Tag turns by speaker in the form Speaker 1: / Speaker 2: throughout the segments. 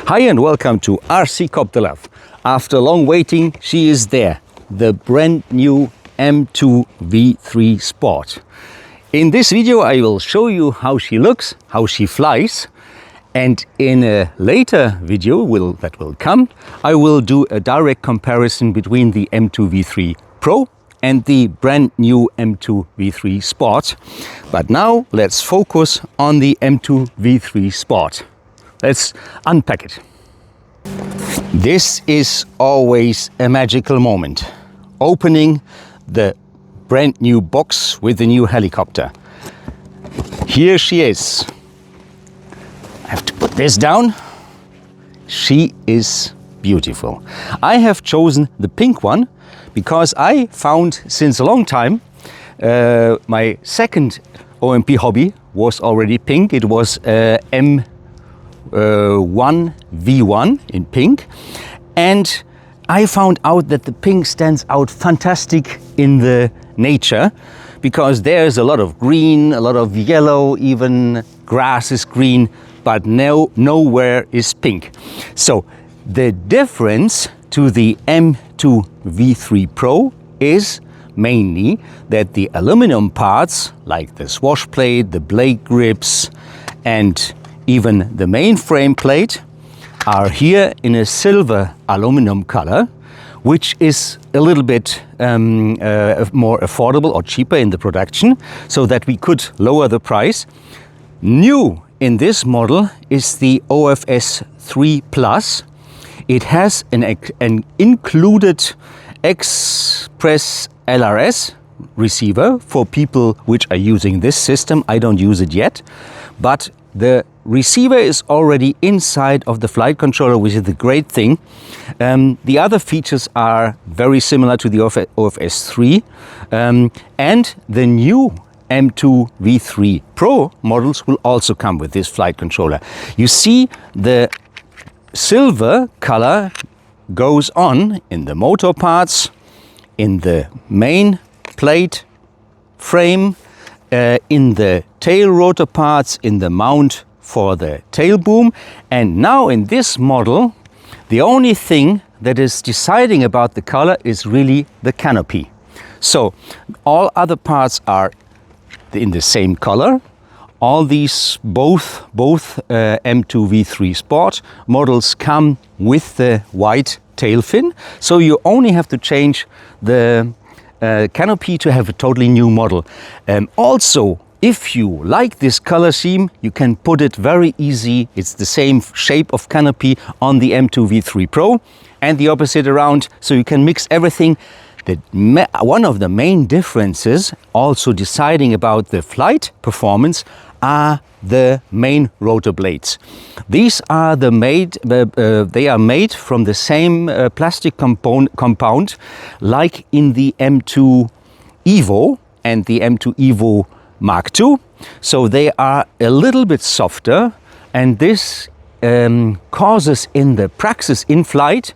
Speaker 1: Hi and welcome to RC Copter. After long waiting, she is there, the brand new M2 V3 Sport. In this video I will show you how she looks, how she flies, and in a later video that will come, I will do a direct comparison between the M2 V3 Pro and the brand new M2 V3 Sport. But now let's focus on the M2 V3 Sport. Let's unpack it. This is always a magical moment. Opening the brand new box with the new helicopter. Here she is. I have to put this down. She is beautiful. I have chosen the pink one because I found since a long time my second OMP hobby was already pink. It was M2 V1 in pink, and I found out that the pink stands out fantastic in the nature because there's a lot of green, a lot of yellow, even grass is green, but nowhere is pink. So the difference to the M2 V3 Pro is mainly that the aluminum parts, like the swash plate, the blade grips, and even the mainframe plate, are here in a silver aluminum color, which is a little bit more affordable or cheaper in the production, so that we could lower the price. New in this model is the OFS 3 Plus. It has an included Express LRS receiver for people which are using this system. I don't use it yet, but the receiver is already inside of the flight controller, which is the great thing. The other features are very similar to the OFS 3, and the new M2 V3 Pro models will also come with this flight controller. You see the silver color goes on in the motor parts, in the main plate frame, in the tail rotor parts, in the mount for the tail boom. And now in this model, the only thing that is deciding about the color is really the canopy. So all other parts are in the same color. All these, both M2 V3 Sport models come with the white tail fin. So you only have to change the canopy to have a totally new model. Also, if you like this color scheme, you can put it very easy. It's the same shape of canopy on the M2 V3 Pro and the opposite around, so you can mix everything. One of the main differences, also deciding about the flight performance, are the main rotor blades. These are they are made from the same plastic compound like in the M2 EVO and the M2 EVO Mark II. So they are a little bit softer, and this causes in the praxis in flight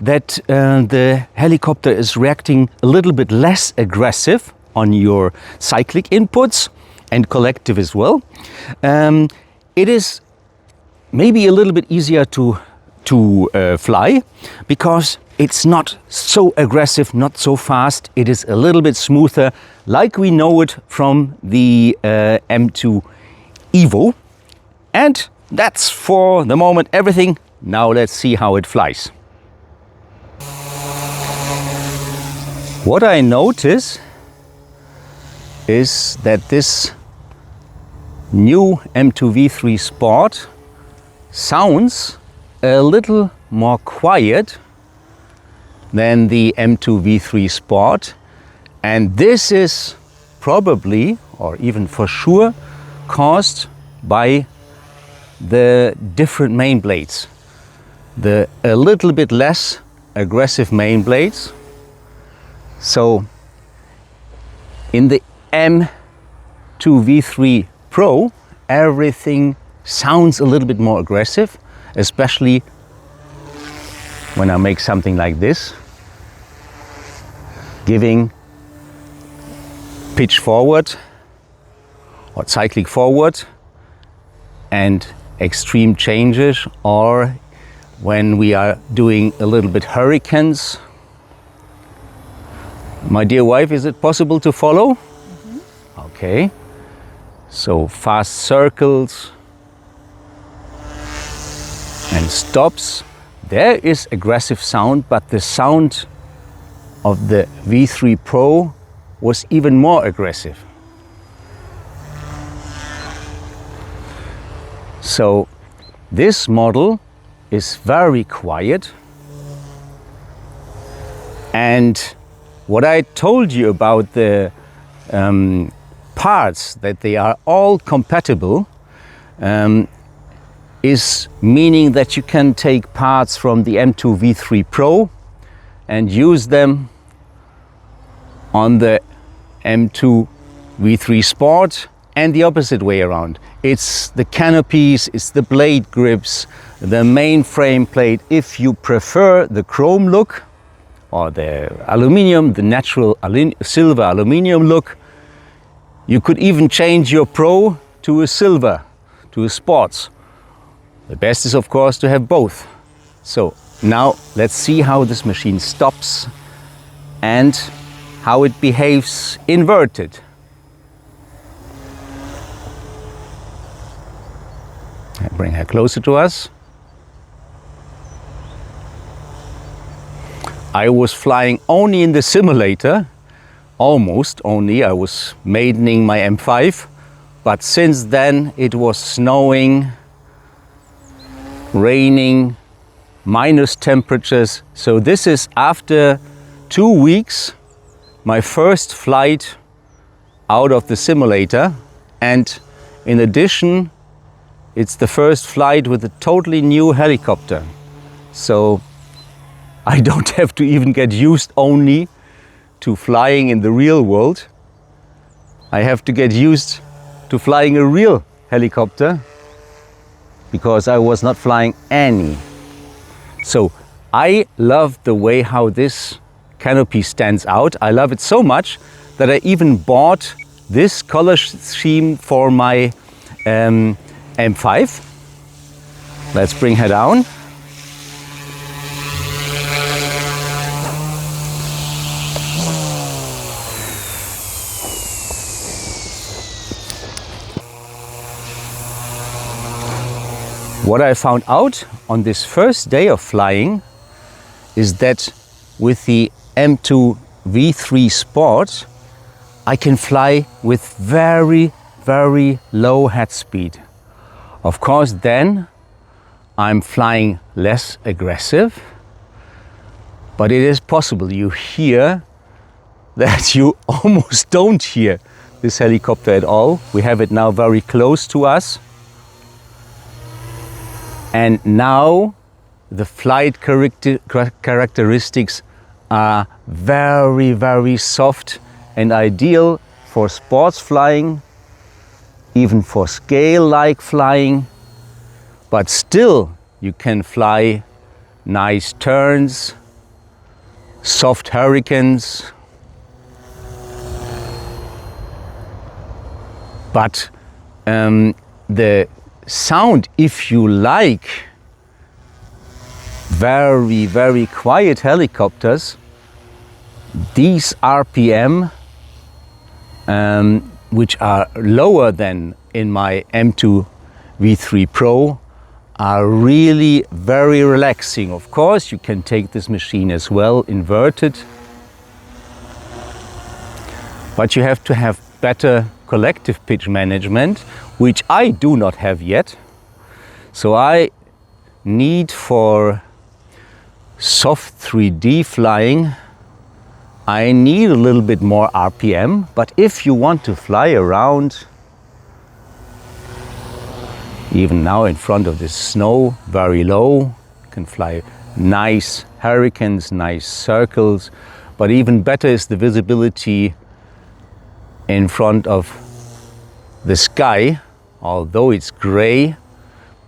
Speaker 1: that the helicopter is reacting a little bit less aggressive on your cyclic inputs and collective as well. It is maybe a little bit easier to fly because it's not so aggressive, not so fast. It is a little bit smoother, like we know it from the M2 EVO. And that's for the moment everything. Now let's see how it flies. What I notice is that this new M2 V3 Sport sounds a little more quiet than the M2 V3 Sport, and this is probably, or even for sure, caused by the different main blades. The a little bit less aggressive main blades. So in the M2 V3 Pro, everything sounds a little bit more aggressive, especially when I make something like this, giving pitch forward or cyclic forward and extreme changes, or when we are doing a little bit hurricanes. My dear wife, is it possible to follow? Mm-hmm. Okay. So fast circles and stops. There is aggressive sound, but the sound of the V3 Pro was even more aggressive. So this model is very quiet, and what I told you about the parts, that they are all compatible, is meaning that you can take parts from the M2 V3 Pro and use them on the M2 V3 Sport, and the opposite way around. It's the canopies, it's the blade grips, the main frame plate. If you prefer the chrome look or the aluminium, the natural silver aluminium look, you could even change your Pro to a silver, to a Sports. The best is, of course, to have both. So now let's see how this machine stops and how it behaves inverted. Bring her closer to us. I was flying only in the simulator, almost only. I was maidening my M5, but since then it was snowing, raining, minus temperatures. So this is, after 2 weeks, my first flight out of the simulator, and in addition, it's the first flight with a totally new helicopter. So I don't have to even get used only to flying in the real world. I have to get used to flying a real helicopter, because I was not flying any. So I love the way how this canopy stands out. I love it so much that I even bought this color scheme for my M5. Let's bring her down. What I found out on this first day of flying is that with the M2 V3 Sport, I can fly with very, very low head speed. Of course, then I'm flying less aggressive, but it is possible. You hear that you almost don't hear this helicopter at all. We have it now very close to us. And now the flight characteristics are very, very soft and ideal for sports flying, even for scale-like flying. But still, you can fly nice turns, soft hurricanes. But the sound, if you like very, very quiet helicopters, these RPM, which are lower than in my M2 V3 Pro, are really very relaxing. Of course, you can take this machine as well inverted, but you have to have better collective pitch management, which I do not have yet. So I need, for soft 3D flying, I need a little bit more RPM. But if you want to fly around, even now in front of this snow, very low, you can fly nice hurricanes, nice circles. But even better is the visibility in front of the sky, although it's gray.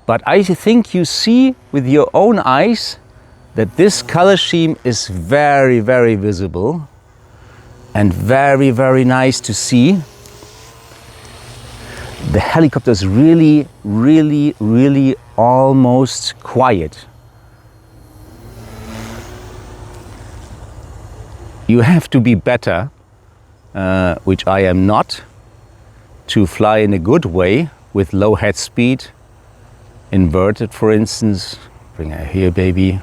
Speaker 1: But I think you see with your own eyes that this color scheme is very, very visible and very, very nice to see. The helicopter is really, really, really almost quiet. You have to be better, which I am not, to fly in a good way with low head speed, inverted for instance. Bring her here, baby.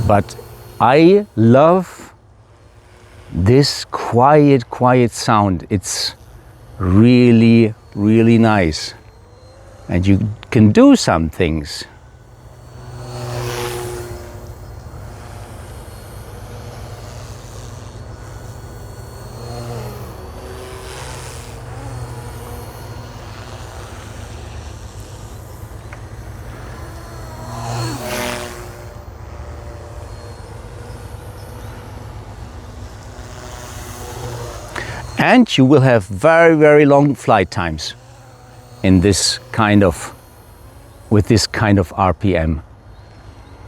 Speaker 1: But I love this quiet sound. It's really, really nice. And you can do some things. And you will have very, very long flight times in this kind of, with this kind of RPM.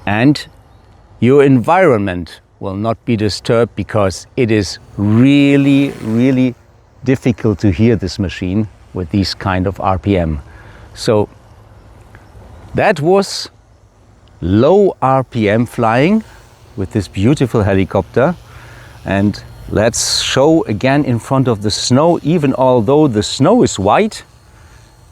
Speaker 1: And your environment will not be disturbed because it is really, really difficult to hear this machine with these kind of RPM. So that was low RPM flying with this beautiful helicopter. And let's show again in front of the snow, even although the snow is white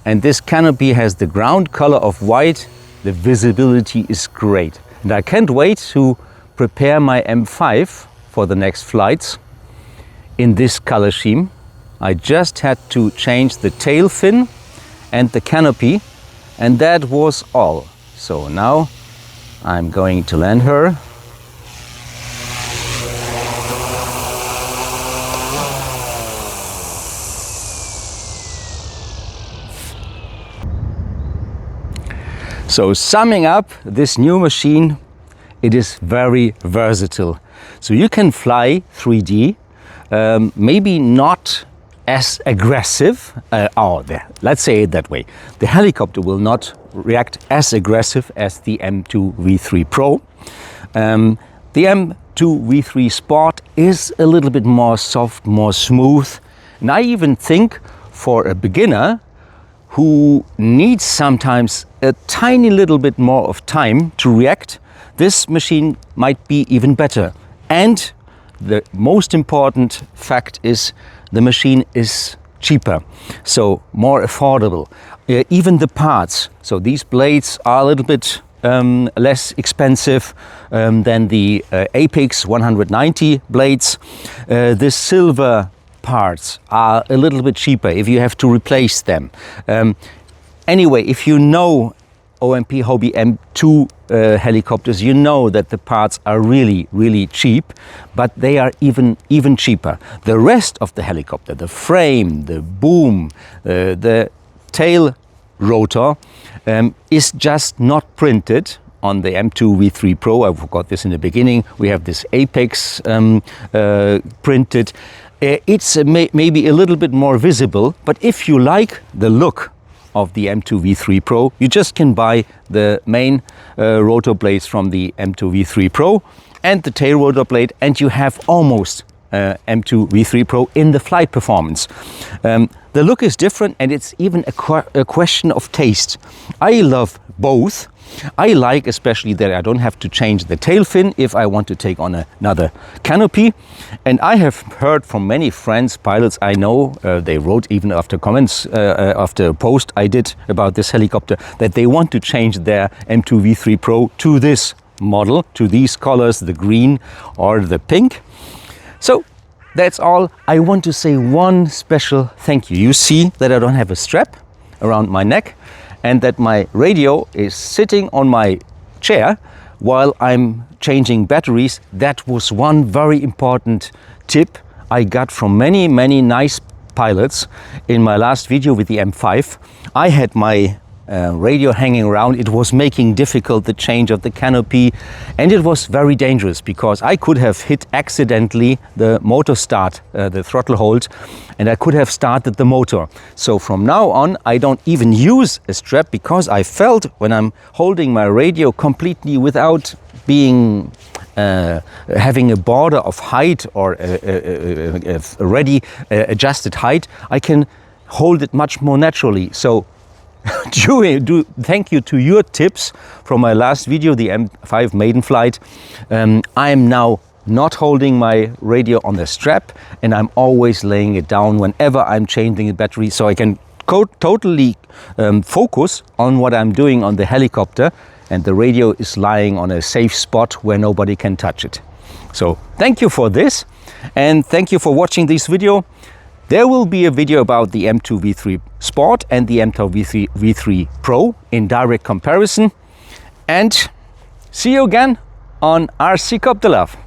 Speaker 1: and this canopy has the ground color of white, the visibility is great. And I can't wait to prepare my M5 for the next flights in this color scheme. I just had to change the tail fin and the canopy, and that was all. So now I'm going to land her. So summing up this new machine, it is very versatile. So you can fly 3D, maybe not as aggressive, let's say it that way. The helicopter will not react as aggressive as the M2 V3 Pro. The M2 V3 Sport is a little bit more soft, more smooth. And I even think for a beginner who needs sometimes a tiny little bit more of time to react, this machine might be even better. And the most important fact is the machine is cheaper, so more affordable. Even the parts, so these blades are a little bit less expensive than the Apex 190 blades. The silver parts are a little bit cheaper if you have to replace them. Anyway, if you know OMPHOBBY M2 helicopters, you know that the parts are really, really cheap, but they are even cheaper. The rest of the helicopter, the frame, the boom, the tail rotor is just not printed on the M2 V3 Pro. I forgot this in the beginning. We have this Apex printed. It's maybe a little bit more visible, but if you like the look of the M2 V3 Pro, you just can buy the main rotor blades from the M2 V3 Pro and the tail rotor blade, and you have almost M2 V3 Pro in the flight performance. The look is different, and it's even a question of taste. I love both. I like especially that I don't have to change the tail fin if I want to take on another canopy. And I have heard from many friends, pilots I know, they wrote even after comments, after a post I did about this helicopter, that they want to change their M2 V3 Pro to this model, to these colors, the green or the pink. So that's all. I want to say one special thank you. You see that I don't have a strap around my neck, and that my radio is sitting on my chair while I'm changing batteries. That was one very important tip I got from many nice pilots in my last video with the M5. I had my radio hanging around. It was making difficult the change of the canopy, and it was very dangerous because I could have hit accidentally the motor start, the throttle hold, and I could have started the motor. So from now on I don't even use a strap, because I felt when I'm holding my radio completely without being having a border of height or a ready adjusted height, I can hold it much more naturally. So thank you to your tips from my last video, the M5 maiden flight. I am now not holding my radio on the strap, and I'm always laying it down whenever I'm changing the battery, so I can totally focus on what I'm doing on the helicopter, and the radio is lying on a safe spot where nobody can touch it. So thank you for this, and thank you for watching this video. There will be a video about the M2 V3 Sport and the M2 V3 Pro in direct comparison. And see you again on RC Copter Love.